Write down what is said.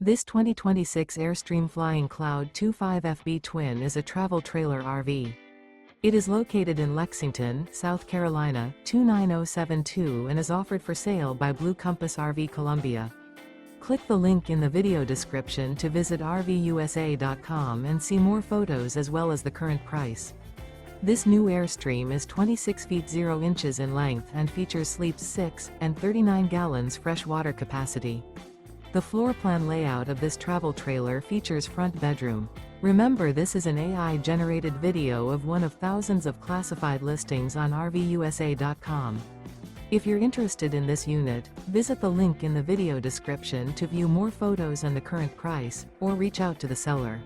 This 2026 Airstream Flying Cloud 25FB Twin is a travel trailer RV. It is located in Lexington, South Carolina, 29072 and is offered for sale by Blue Compass RV Columbia. Click the link in the video description to visit RVUSA.com and see more photos as well as the current price. This new Airstream is 26 feet 0 inches in length and features sleeps 6 and 39 gallons fresh water capacity. The floor plan layout of this travel trailer features front bedroom. Remember, this is an AI-generated video of one of thousands of classified listings on RVUSA.com. If you're interested in this unit, visit the link in the video description to view more photos and the current price, or reach out to the seller.